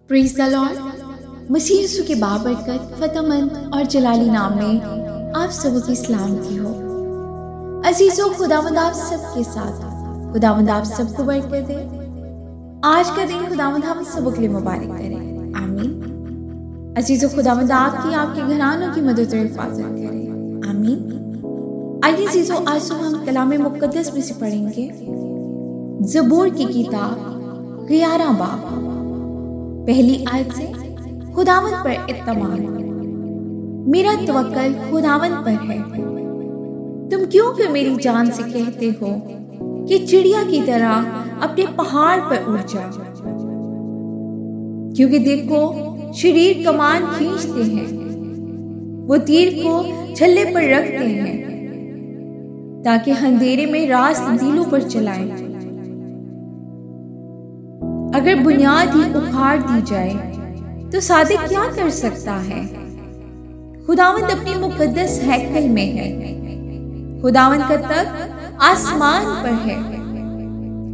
Praise the lord. Masih Yeshu के बाबरकत, फतमंद और जलाली नाम में आप सबों की सलामती हो। अजीजों, खुदावंद आप सबके साथ, खुदावंद आप सबको बरकत दे। आज का दिन खुदावंद हम सबों के लिए मुबारक करे, आमीन। अजीजों, खुदावंद आपके घरानों की मदद और हिफाजत करे, आमीन। आइए अजीजों, आज हम कलाम मुक़द्दस में से पढ़ेंगे ज़बूर की किताब 11 बाब, पहली आयत से। खुदावंद पर इत्मीनान, मेरा तवक्कल खुदावंद पर है। तुम क्यों कि मेरी जान से कहते हो कि चिड़िया की तरह अपने पहाड़ पर उड़ जा, क्योंकि देखो शरीर कमान खींचते हैं, वो तीर को छल्ले पर रखते हैं ताकि अंधेरे में रास्त दिलों पर चलाएं। अगर बुनियाद ही उखाड़ दी जाए तो सादिक क्या कर सकता है। खुदावंद अपनी मुकद्दस हैकल में है, खुदावंद का तख्त आसमान पर है।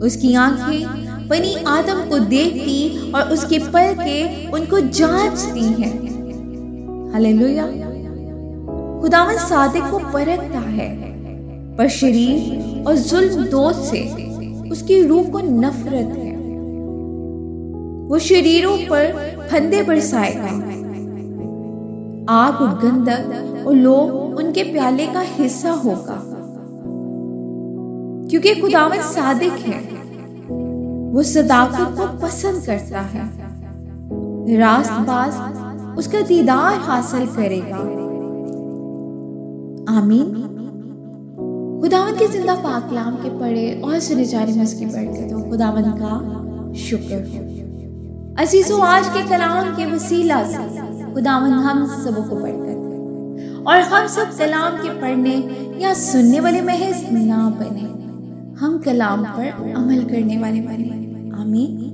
उसकी आंखें बनी आदम को देखती और उसके पलकें उनको जांचती हैं। हालेलुया। खुदावंद सादिक को परखता है, पर शरीर और जुल्म दोस्त से उसकी रूह को नफरत है। वो शरीरों पर फंदे बरसाएगा, आग और गंधक और लोग उनके प्याले का हिस्सा होगा। क्योंकि खुदावंद सादिक है, वो सदाकत को पसंद करता है। रास्तबाज उसका दीदार हासिल करेगा, आमीन। खुदावंद के जिंदा पाक कलाम के पढ़े और सुने जाने में उसकी बरकत हो। खुदावंद का शुक्र हो। अजीजों, आज के कलाम के वसीला से खुदावंद हम सबों को बरकत दे और हम सब कलाम के पढ़ने या सुनने वाले महज ना बने, हम कलाम पर अमल करने वाले बने, आमीन।